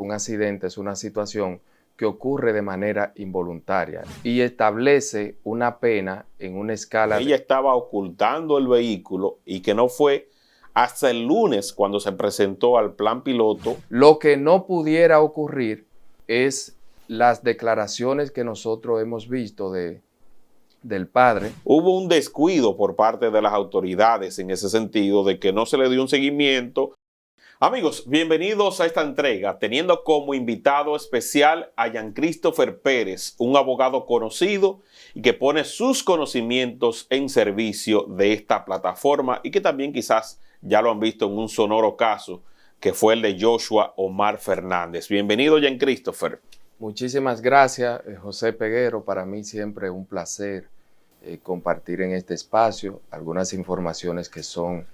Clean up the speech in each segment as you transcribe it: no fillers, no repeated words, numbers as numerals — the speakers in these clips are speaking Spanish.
un accidente es una situación que ocurre de manera involuntaria y establece una pena en una escala. Ella estaba ocultando el vehículo y que no fue hasta el lunes cuando se presentó al plan piloto. Lo que no pudiera ocurrir es las declaraciones que nosotros hemos visto del padre. Hubo un descuido por parte de las autoridades en ese sentido, de que no se le dio un seguimiento. Amigos, bienvenidos a esta entrega, teniendo como invitado especial a Jean Christopher Pérez, un abogado conocido y que pone sus conocimientos en servicio de esta plataforma y que también quizás ya lo han visto en un sonoro caso que fue el de Joshua Omar Fernández. Bienvenido, Jean Christopher. Muchísimas gracias, José Peguero. Para mí siempre un placer compartir en este espacio algunas informaciones que son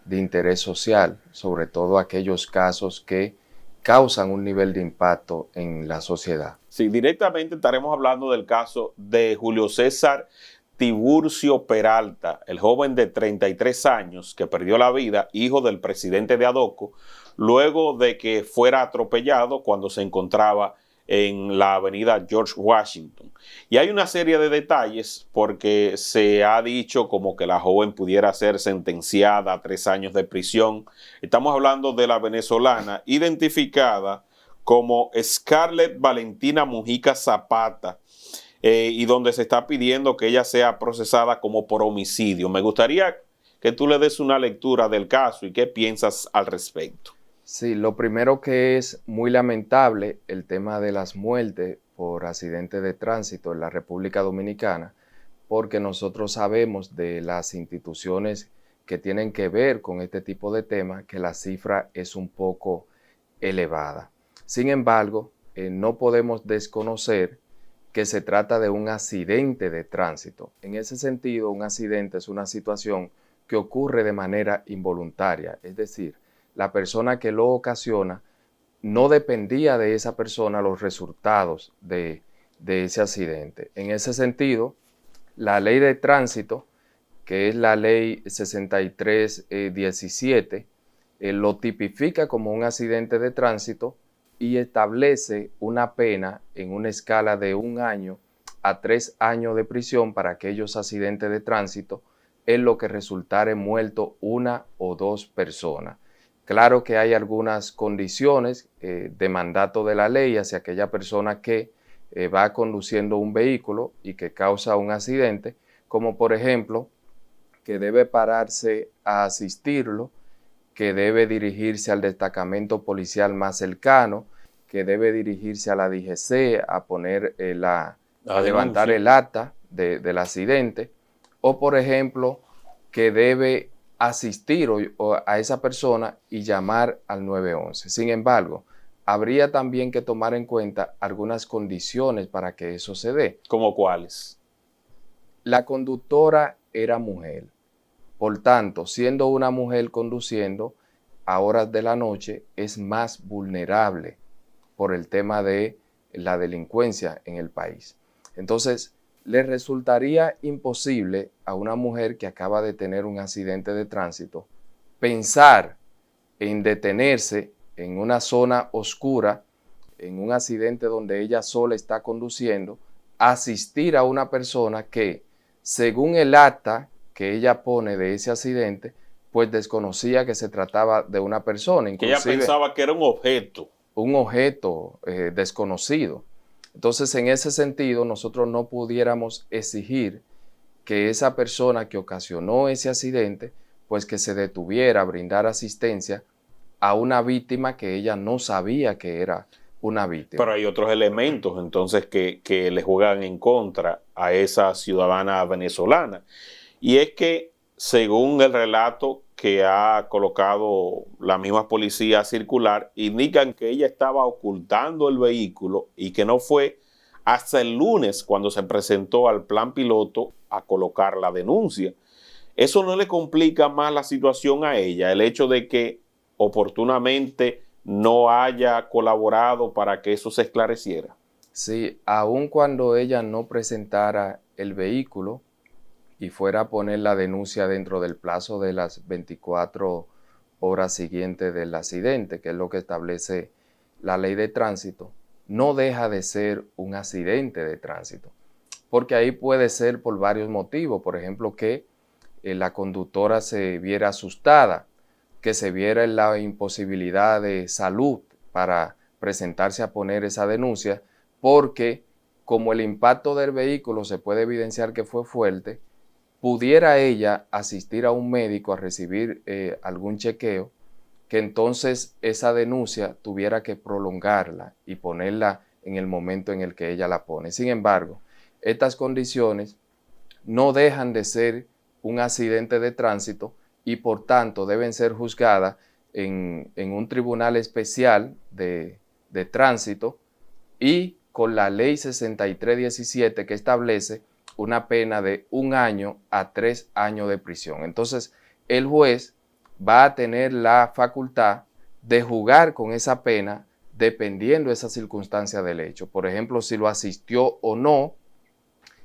de interés social, sobre todo aquellos casos que causan un nivel de impacto en la sociedad. Sí, directamente estaremos hablando del caso de Julio César Tiburcio Peralta, el joven de 33 años que perdió la vida, hijo del presidente de Adoco, luego de que fuera atropellado cuando se encontraba en la avenida George Washington. Y hay una serie de detalles porque se ha dicho como que la joven pudiera ser sentenciada a 3 años de prisión. Estamos hablando de la venezolana identificada como Scarlett Valentina Mujica Zapata, y donde se está pidiendo que ella sea procesada como por homicidio. Me gustaría que tú le des una lectura del caso y qué piensas al respecto. Sí, lo primero que es muy lamentable el tema de las muertes por accidentes de tránsito en la República Dominicana, porque nosotros sabemos de las instituciones que tienen que ver con este tipo de temas que la cifra es un poco elevada. Sin embargo, no podemos desconocer que se trata de un accidente de tránsito. En ese sentido, un accidente es una situación que ocurre de manera involuntaria, es decir, la persona que lo ocasiona no dependía de esa persona los resultados de ese accidente. En ese sentido, la ley de tránsito, que es la ley 6317, lo tipifica como un accidente de tránsito y establece una pena en una escala de 1 año a 3 años de prisión para aquellos accidentes de tránsito en lo que resultare muerto 1 o 2 personas. Claro que hay algunas condiciones de mandato de la ley hacia aquella persona que va conduciendo un vehículo y que causa un accidente, como por ejemplo, que debe pararse a asistirlo, que debe dirigirse al destacamento policial más cercano, que debe dirigirse a la DGC a poner a levantar el acta del accidente, o por ejemplo, que debe asistir a esa persona y llamar al 911. Sin embargo, habría también que tomar en cuenta algunas condiciones para que eso se dé. ¿Cómo cuáles? La conductora era mujer. Por tanto, siendo una mujer conduciendo a horas de la noche, es más vulnerable por el tema de la delincuencia en el país. Entonces, le resultaría imposible a una mujer que acaba de tener un accidente de tránsito pensar en detenerse en una zona oscura, en un accidente donde ella sola está conduciendo, asistir a una persona que, según el acta que ella pone de ese accidente, pues desconocía que se trataba de una persona. Que ella pensaba que era un objeto. Un objeto desconocido. Entonces, en ese sentido, nosotros no pudiéramos exigir que esa persona que ocasionó ese accidente, pues que se detuviera a brindar asistencia a una víctima que ella no sabía que era una víctima. Pero hay otros elementos entonces que le juegan en contra a esa ciudadana venezolana. Y es que, según el relato que ha colocado la misma policía circular, indican que ella estaba ocultando el vehículo y que no fue hasta el lunes cuando se presentó al plan piloto a colocar la denuncia. ¿Eso no le complica más la situación a ella, el hecho de que oportunamente no haya colaborado para que eso se esclareciera? Sí, aun cuando ella no presentara el vehículo y fuera a poner la denuncia dentro del plazo de las 24 horas siguientes del accidente, que es lo que establece la ley de tránsito, no deja de ser un accidente de tránsito, porque ahí puede ser por varios motivos. Por ejemplo, que la conductora se viera asustada, que se viera en la imposibilidad de salud para presentarse a poner esa denuncia, porque como el impacto del vehículo se puede evidenciar que fue fuerte, pudiera ella asistir a un médico a recibir algún chequeo, que entonces esa denuncia tuviera que prolongarla y ponerla en el momento en el que ella la pone. Sin embargo, estas condiciones no dejan de ser un accidente de tránsito y por tanto deben ser juzgadas en un tribunal especial de tránsito y con la ley 6317 que establece una pena de 1 año a 3 años de prisión. Entonces, el juez va a tener la facultad de jugar con esa pena dependiendo de esa circunstancia del hecho. Por ejemplo, si lo asistió o no,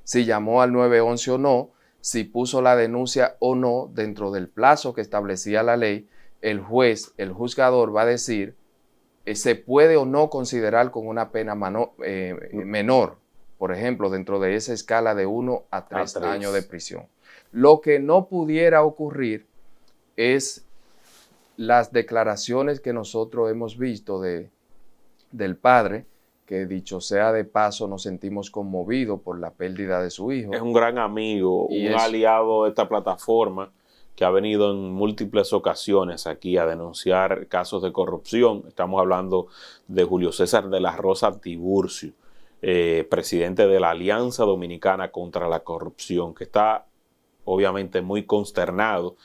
si llamó al 911 o no, si puso la denuncia o no dentro del plazo que establecía la ley, el juez, el juzgador va a decir se puede o no considerar con una pena menor, por ejemplo, dentro de esa escala de 1 a 3 años de prisión. Lo que no pudiera ocurrir es las declaraciones que nosotros hemos visto del padre, que dicho sea de paso nos sentimos conmovidos por la pérdida de su hijo. Es un gran amigo, un aliado de esta plataforma que ha venido en múltiples ocasiones aquí a denunciar casos de corrupción. Estamos hablando de Julio César de la Rosa Tiburcio, presidente de la Alianza Dominicana contra la Corrupción, que está obviamente muy consternado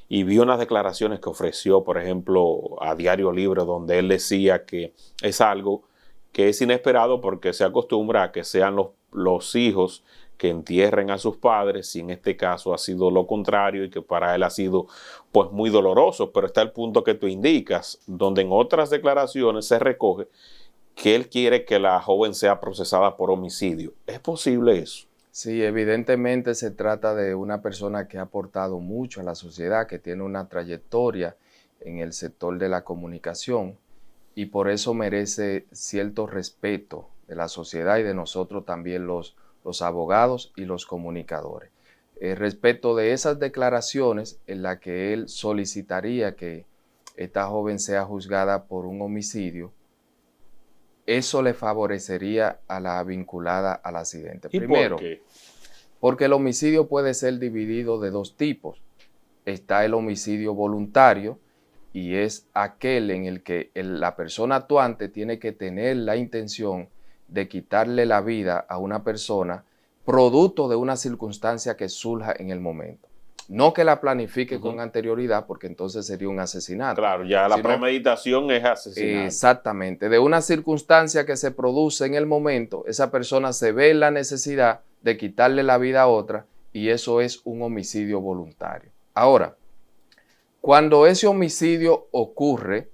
y vi unas declaraciones que ofreció, por ejemplo, a Diario Libre, donde él decía que es algo que es inesperado porque se acostumbra a que sean los hijos que entierren a sus padres, y en este caso ha sido lo contrario y que para él ha sido pues muy doloroso, pero está el punto que tú indicas, donde en otras declaraciones se recoge que él quiere que la joven sea procesada por homicidio. ¿Es posible eso? Sí, evidentemente se trata de una persona que ha aportado mucho a la sociedad, que tiene una trayectoria en el sector de la comunicación y por eso merece cierto respeto de la sociedad y de nosotros también los abogados y los comunicadores. Respecto de esas declaraciones en las que él solicitaría que esta joven sea juzgada por un homicidio, eso le favorecería a la vinculada al accidente. ¿Y primero, por qué? Porque el homicidio puede ser dividido de dos tipos. Está el homicidio voluntario y es aquel en el que la persona actuante tiene que tener la intención de quitarle la vida a una persona producto de una circunstancia que surja en el momento. No que la planifique con anterioridad, porque entonces sería un asesinato. Claro, ya la premeditación es asesinato. Exactamente. De una circunstancia que se produce en el momento, esa persona se ve en la necesidad de quitarle la vida a otra y eso es un homicidio voluntario. Ahora, cuando ese homicidio ocurre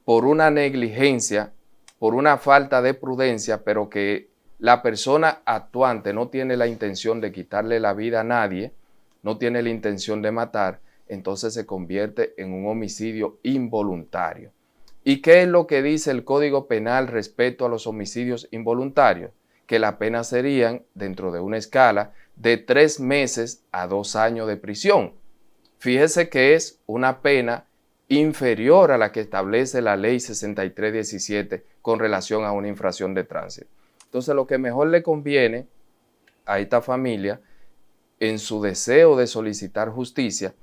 por una negligencia, por una falta de prudencia, pero que la persona actuante no tiene la intención de quitarle la vida a nadie, no tiene la intención de matar, entonces se convierte en un homicidio involuntario. ¿Y qué es lo que dice el Código Penal respecto a los homicidios involuntarios? Que la pena serían, dentro de una escala, de 3 meses a 2 años de prisión. Fíjese que es una pena inferior a la que establece la ley 6317 con relación a una infracción de tránsito. Entonces, lo que mejor le conviene a esta familia, en su deseo de solicitar justicia,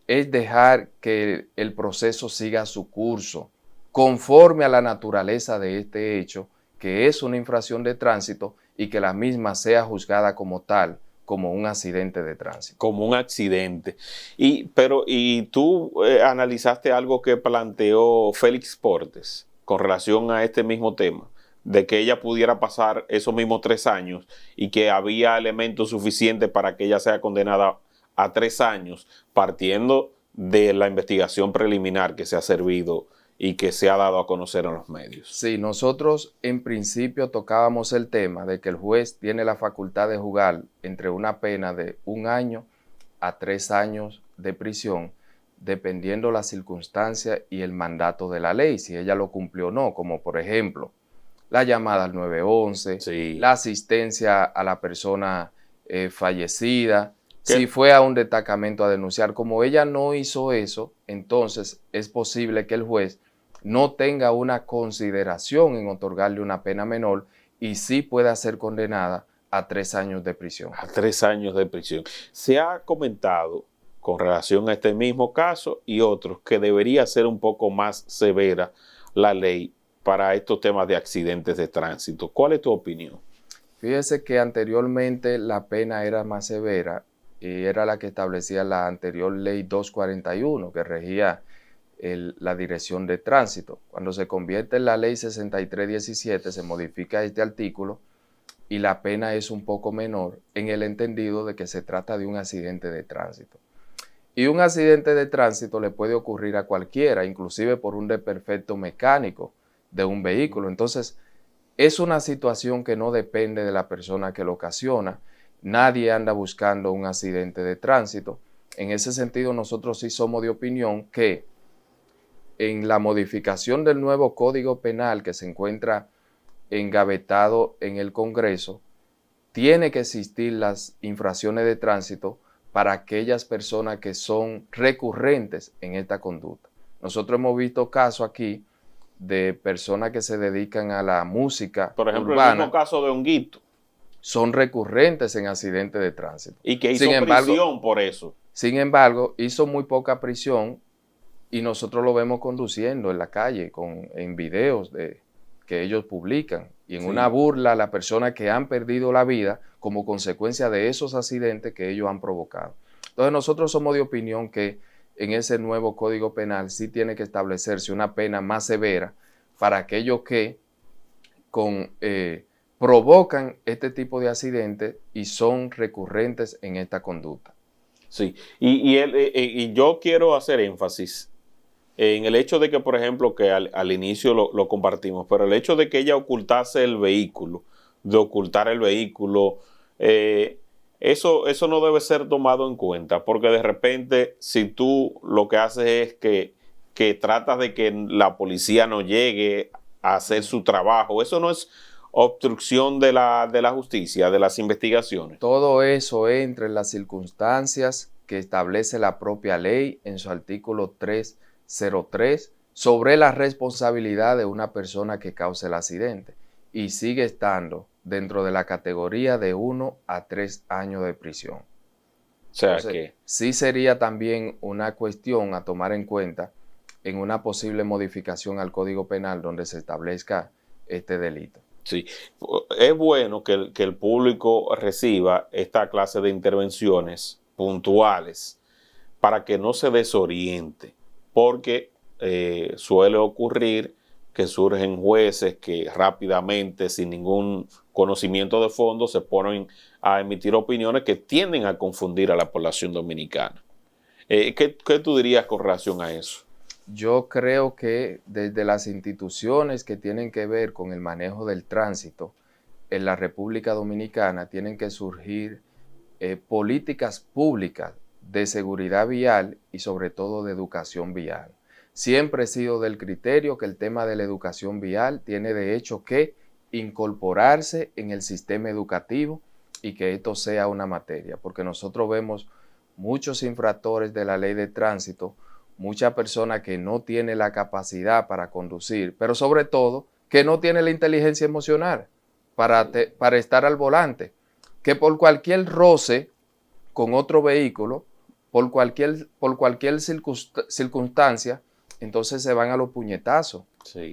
es dejar que el proceso siga su curso, conforme a la naturaleza de este hecho, que es una infracción de tránsito y que la misma sea juzgada como tal, como un accidente de tránsito. Como un accidente. Y tú analizaste algo que planteó Félix Portes con relación a este mismo tema, de que ella pudiera pasar esos mismos 3 años y que había elementos suficientes para que ella sea condenada a 3 años, partiendo de la investigación preliminar que se ha servido y que se ha dado a conocer en los medios. Sí, nosotros en principio tocábamos el tema de que el juez tiene la facultad de jugar entre una pena de 1 año a 3 años de prisión, dependiendo la circunstancia y el mandato de la ley, si ella lo cumplió o no, como por ejemplo, la llamada al 911, Sí. la asistencia a la persona fallecida, ¿Qué? si fue a un destacamento a denunciar. Como ella no hizo eso, entonces es posible que el juez no tenga una consideración en otorgarle una pena menor y sí pueda ser condenada a 3 años de prisión. A 3 años de prisión. Se ha comentado con relación a este mismo caso y otros que debería ser un poco más severa la ley para estos temas de accidentes de tránsito. ¿Cuál es tu opinión? Fíjese que anteriormente la pena era más severa y era la que establecía la anterior ley 241 que regía la dirección de tránsito. Cuando se convierte en la ley 6317 se modifica este artículo y la pena es un poco menor en el entendido de que se trata de un accidente de tránsito. Y un accidente de tránsito le puede ocurrir a cualquiera, inclusive por un desperfecto mecánico de un vehículo. Entonces, es una situación que no depende de la persona que lo ocasiona. Nadie anda buscando un accidente de tránsito. En ese sentido, nosotros sí somos de opinión que en la modificación del nuevo Código Penal que se encuentra engavetado en el Congreso, tiene que existir las infracciones de tránsito para aquellas personas que son recurrentes en esta conducta. Nosotros hemos visto casos aquí de personas que se dedican a la música Por ejemplo, urbana, el mismo caso de Honguito. Son recurrentes en accidentes de tránsito. Y que hizo prisión por eso. Sin embargo, hizo muy poca prisión y nosotros lo vemos conduciendo en la calle en videos que ellos publican. Y en una burla a las personas que han perdido la vida como consecuencia de esos accidentes que ellos han provocado. Entonces nosotros somos de opinión que en ese nuevo Código Penal sí tiene que establecerse una pena más severa para aquellos que provocan este tipo de accidentes y son recurrentes en esta conducta. Sí, y yo quiero hacer énfasis en el hecho de que, por ejemplo, que al inicio lo compartimos, pero el hecho de que ella ocultase el vehículo, de ocultar el vehículo, eso no debe ser tomado en cuenta, porque de repente, si tú lo que haces es que tratas de que la policía no llegue a hacer su trabajo, eso no es obstrucción de la justicia, de las investigaciones. Todo eso entra en las circunstancias que establece la propia ley en su artículo 303 sobre la responsabilidad de una persona que cause el accidente y sigue estando dentro de la categoría de 1 a 3 años de prisión. O sea, entonces, que sí sería también una cuestión a tomar en cuenta en una posible modificación al Código Penal donde se establezca este delito. Sí, es bueno que el público reciba esta clase de intervenciones puntuales para que no se desoriente, porque suele ocurrir que surgen jueces que rápidamente, sin ningún conocimiento de fondo, se ponen a emitir opiniones que tienden a confundir a la población dominicana. ¿Qué tú dirías con relación a eso? Yo creo que desde las instituciones que tienen que ver con el manejo del tránsito en la República Dominicana tienen que surgir políticas públicas de seguridad vial y sobre todo de educación vial. Siempre he sido del criterio que el tema de la educación vial tiene de hecho que incorporarse en el sistema educativo y que esto sea una materia, porque nosotros vemos muchos infractores de la ley de tránsito, muchas personas que no tienen la capacidad para conducir, pero sobre todo que no tienen la inteligencia emocional para estar al volante, que por cualquier roce con otro vehículo, por cualquier circunstancia, entonces se van a los puñetazos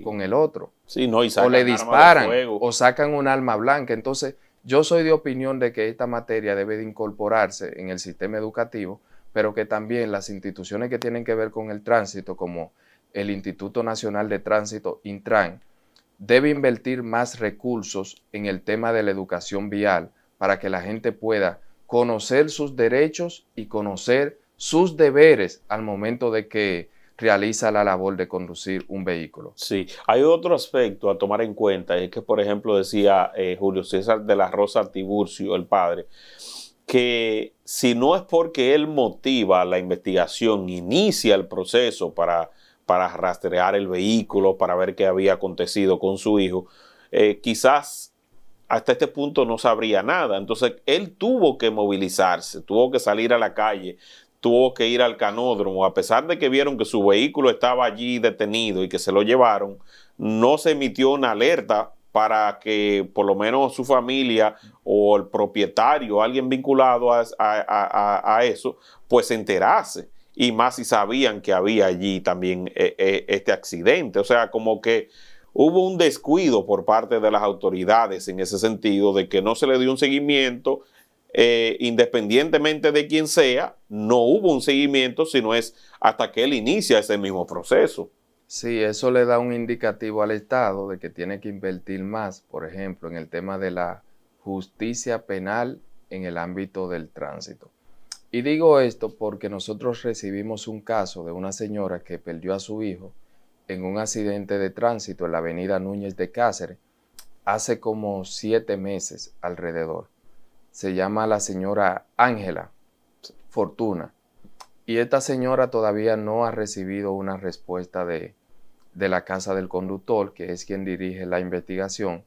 con el otro. Sí, no, y o le disparan o sacan un arma blanca. Entonces yo soy de opinión de que esta materia debe de incorporarse en el sistema educativo, pero que también las instituciones que tienen que ver con el tránsito, como el Instituto Nacional de Tránsito, Intran, debe invertir más recursos en el tema de la educación vial para que la gente pueda conocer sus derechos y conocer sus deberes al momento de que realiza la labor de conducir un vehículo. Sí, hay otro aspecto a tomar en cuenta, es que, por ejemplo, decía Julio César de la Rosa Tiburcio, el padre, que si no es porque él motiva la investigación, inicia el proceso para rastrear el vehículo, para ver qué había acontecido con su hijo, quizás hasta este punto no sabría nada. Entonces él tuvo que movilizarse, tuvo que salir a la calle, tuvo que ir al canódromo, a pesar de que vieron que su vehículo estaba allí detenido y que se lo llevaron, no se emitió una alerta para que por lo menos su familia o el propietario, alguien vinculado a eso, pues se enterase. Y más si sabían que había allí también este accidente. O sea, como que hubo un descuido por parte de las autoridades en ese sentido, de que no se le dio un seguimiento, independientemente de quién sea, no hubo un seguimiento, sino es hasta que él inicia ese mismo proceso. Sí, eso le da un indicativo al Estado de que tiene que invertir más, por ejemplo, en el tema de la justicia penal en el ámbito del tránsito. Y digo esto porque nosotros recibimos un caso de una señora que perdió a su hijo en un accidente de tránsito en la avenida Núñez de Cáceres hace como 7 meses alrededor. Se llama la señora Ángela Fortuna. Y esta señora todavía no ha recibido una respuesta de la casa del conductor, que es quien dirige la investigación,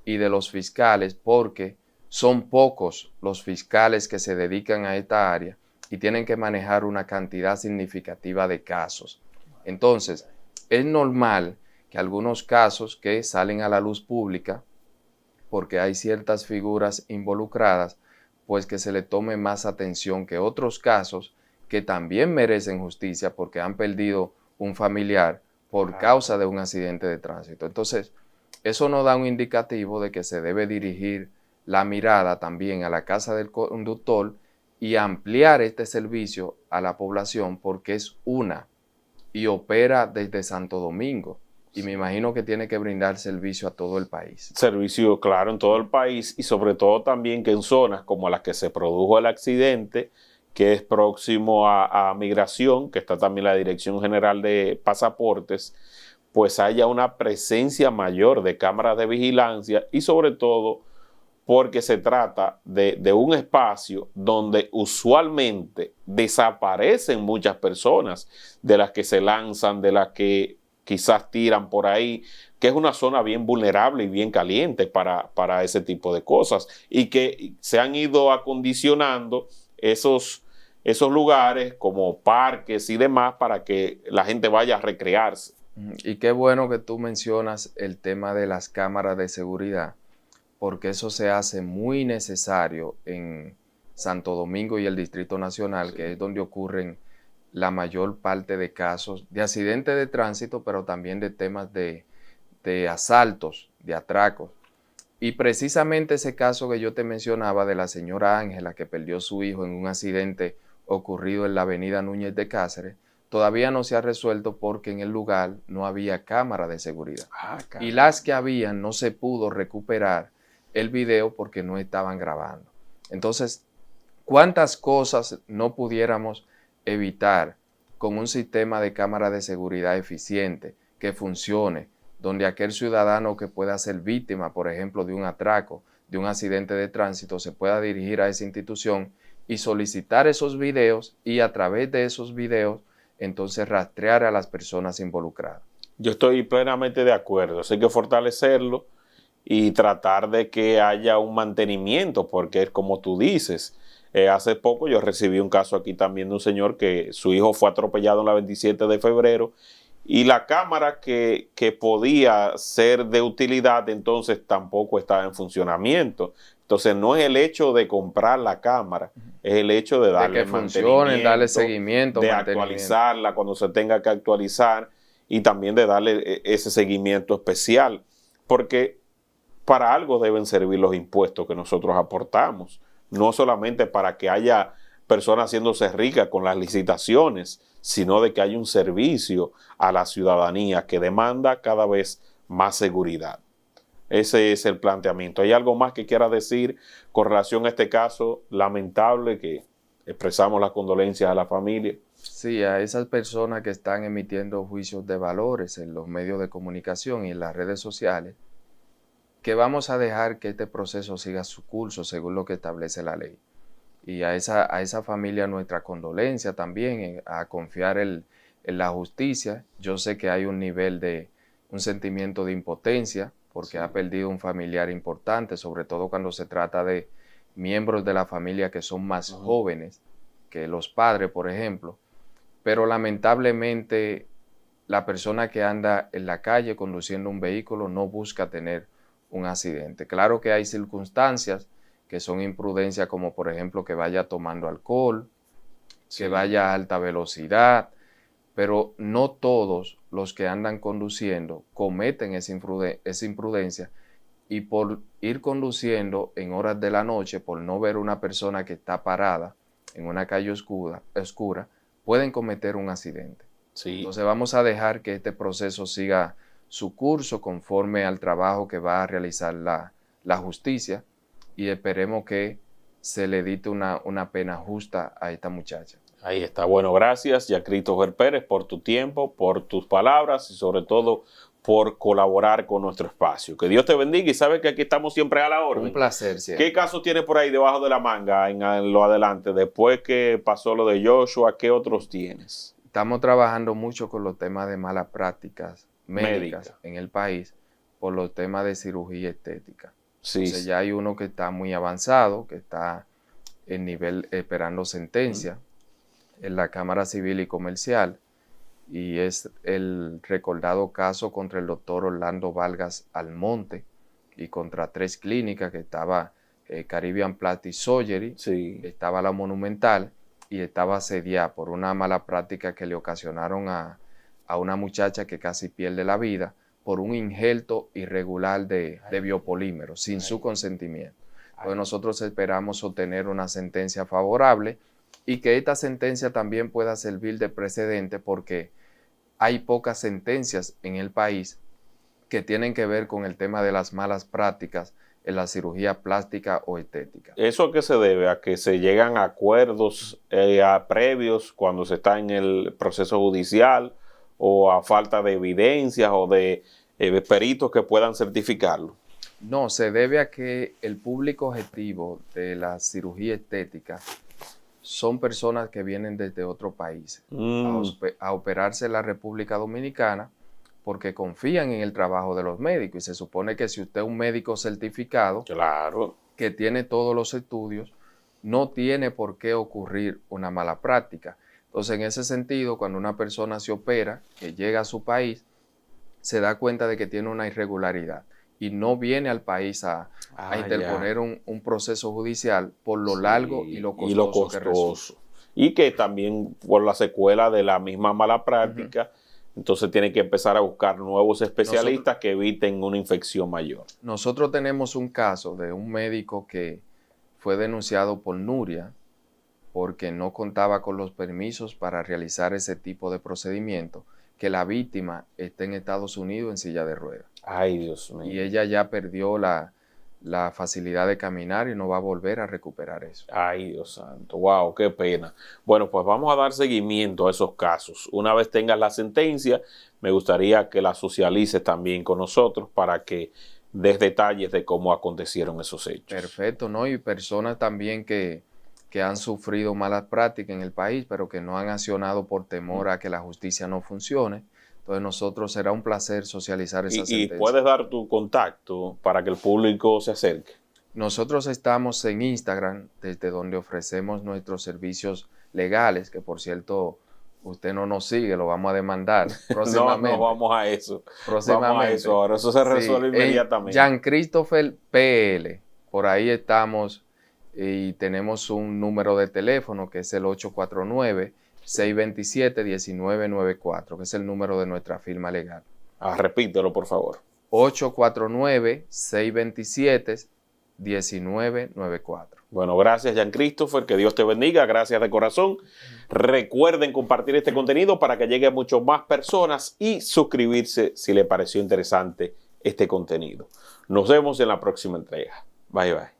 y de los fiscales, porque son pocos los fiscales que se dedican a esta área y tienen que manejar una cantidad significativa de casos. Entonces, es normal que algunos casos que salen a la luz pública, porque hay ciertas figuras involucradas, pues que se le tome más atención que otros casos que también merecen justicia porque han perdido un familiar por causa de un accidente de tránsito. Entonces, eso nos da un indicativo de que se debe dirigir la mirada también a la casa del conductor y ampliar este servicio a la población, porque es una y opera desde Santo Domingo. Y me imagino que tiene que brindar servicio a todo el país. Servicio, claro, en todo el país, y sobre todo también que en zonas como las que se produjo el accidente, que es próximo a Migración, que está también la Dirección General de Pasaportes, pues haya una presencia mayor de cámaras de vigilancia, y sobre todo porque se trata de un espacio donde usualmente desaparecen muchas personas, de las que se lanzan, de las que quizás tiran por ahí, que es una zona bien vulnerable y bien caliente para ese tipo de cosas, y que se han ido acondicionando esos lugares como parques y demás para que la gente vaya a recrearse. Y qué bueno que tú mencionas el tema de las cámaras de seguridad, porque eso se hace muy necesario en Santo Domingo y el Distrito Nacional, sí, que es donde ocurren la mayor parte de casos de accidentes de tránsito, pero también de temas de asaltos, de atracos. Y precisamente ese caso que yo te mencionaba de la señora Ángela que perdió su hijo en un accidente ocurrido en la avenida Núñez de Cáceres, todavía no se ha resuelto porque en el lugar no había cámara de seguridad. Y las que habían no se pudo recuperar el video porque no estaban grabando. Entonces, ¿cuántas cosas no pudiéramos evitar con un sistema de cámara de seguridad eficiente que funcione, donde aquel ciudadano que pueda ser víctima, por ejemplo, de un atraco, de un accidente de tránsito, se pueda dirigir a esa institución y solicitar esos videos y a través de esos videos entonces rastrear a las personas involucradas? Yo estoy plenamente de acuerdo. Hay que fortalecerlo y tratar de que haya un mantenimiento, porque es como tú dices. Hace poco yo recibí un caso aquí también de un señor que su hijo fue atropellado en la 27 de febrero y la cámara que podía ser de utilidad entonces tampoco estaba en funcionamiento. Entonces no es el hecho de comprar la cámara, es el hecho de darle mantenimiento, darle seguimiento, de actualizarla cuando se tenga que actualizar y también de darle ese seguimiento especial, porque para algo deben servir los impuestos que nosotros aportamos, no solamente para que haya personas haciéndose ricas con las licitaciones, sino de que haya un servicio a la ciudadanía que demanda cada vez más seguridad. Ese es el planteamiento. ¿Hay algo más que quiera decir con relación a este caso lamentable, que expresamos las condolencias a la familia? Sí, a esas personas que están emitiendo juicios de valores en los medios de comunicación y en las redes sociales, que vamos a dejar que este proceso siga su curso según lo que establece la ley. Y a esa familia nuestra condolencia también, a confiar en la justicia. Yo sé que hay un sentimiento de impotencia porque ha perdido un familiar importante, sobre todo cuando se trata de miembros de la familia que son más jóvenes que los padres, por ejemplo. Pero lamentablemente la persona que anda en la calle conduciendo un vehículo no busca tener un accidente. Claro que hay circunstancias que son imprudencia, como por ejemplo que vaya tomando alcohol, que vaya a alta velocidad, pero no todos los que andan conduciendo cometen esa imprudencia, y por ir conduciendo en horas de la noche, por no ver una persona que está parada en una calle oscura, pueden cometer un accidente. Sí. Entonces vamos a dejar que este proceso siga su curso conforme al trabajo que va a realizar la justicia, y esperemos que se le dicte una pena justa a esta muchacha. Ahí está. Bueno, gracias, Jean Christopher Pérez, por tu tiempo, por tus palabras y sobre todo por colaborar con nuestro espacio. Que Dios te bendiga y sabes que aquí estamos siempre a la orden. Un placer siempre. ¿Qué caso tienes por ahí debajo de la manga en lo adelante? Después que pasó lo de Joshua, ¿qué otros tienes? Estamos trabajando mucho con los temas de malas prácticas médicas en el país por los temas de cirugía estética. Sí. Entonces ya hay uno que está muy avanzado, que está en nivel esperando sentencia en la Cámara Civil y Comercial, y es el recordado caso contra el doctor Orlando Vargas Almonte y contra 3 clínicas, que estaba Caribbean Plastic Surgery, estaba la Monumental y estaba Cedia, por una mala práctica que le ocasionaron a una muchacha que casi pierde la vida por un injerto irregular de biopolímeros sin su consentimiento. Entonces nosotros esperamos obtener una sentencia favorable y que esta sentencia también pueda servir de precedente, porque hay pocas sentencias en el país que tienen que ver con el tema de las malas prácticas en la cirugía plástica o estética. ¿Eso a qué se debe? ¿A que se llegan a acuerdos previos cuando se está en el proceso judicial, o a falta de evidencias o de peritos que puedan certificarlo? No, se debe a que el público objetivo de la cirugía estética son personas que vienen desde otro país a operarse en la República Dominicana porque confían en el trabajo de los médicos, y se supone que si usted es un médico certificado, claro, que tiene todos los estudios, no tiene por qué ocurrir una mala práctica. Entonces, en ese sentido, cuando una persona se opera, que llega a su país, se da cuenta de que tiene una irregularidad y no viene al país a interponer un proceso judicial por lo largo y lo costoso que resulta. Y que también por la secuela de la misma mala práctica, entonces tiene que empezar a buscar nuevos especialistas que eviten una infección mayor. Nosotros tenemos un caso de un médico que fue denunciado por Nuria porque no contaba con los permisos para realizar ese tipo de procedimiento, que la víctima está en Estados Unidos en silla de ruedas. Ay, Dios mío. Y ella ya perdió la facilidad de caminar y no va a volver a recuperar eso. Ay, Dios santo. Wow, qué pena. Bueno, pues vamos a dar seguimiento a esos casos. Una vez tengas la sentencia, me gustaría que la socialices también con nosotros para que des detalles de cómo acontecieron esos hechos. Perfecto, ¿no? Y personas también que han sufrido malas prácticas en el país, pero que no han accionado por temor a que la justicia no funcione. Entonces nosotros será un placer socializar esa sentencia. ¿Y puedes dar tu contacto para que el público se acerque? Nosotros estamos en Instagram, desde donde ofrecemos nuestros servicios legales, que por cierto, usted no nos sigue, lo vamos a demandar próximamente. No, vamos a eso. Próximamente. Vamos a eso ahora, eso se resuelve inmediatamente. Jean Christopher PL, por ahí estamos, y tenemos un número de teléfono que es el 849-627-1994, que es el número de nuestra firma legal. Repítelo, por favor. 849-627-1994. Bueno, gracias, Jean Christopher, que Dios te bendiga, gracias de corazón. Recuerden compartir este contenido para que llegue a muchas más personas y suscribirse si les pareció interesante este contenido. Nos vemos en la próxima entrega. Bye, bye.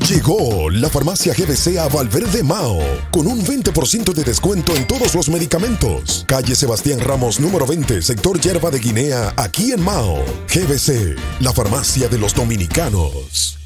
Llegó la farmacia GBC a Valverde Mao, con un 20% de descuento en todos los medicamentos. Calle Sebastián Ramos, número 20, sector Yerba de Guinea, aquí en Mao. GBC, la farmacia de los dominicanos.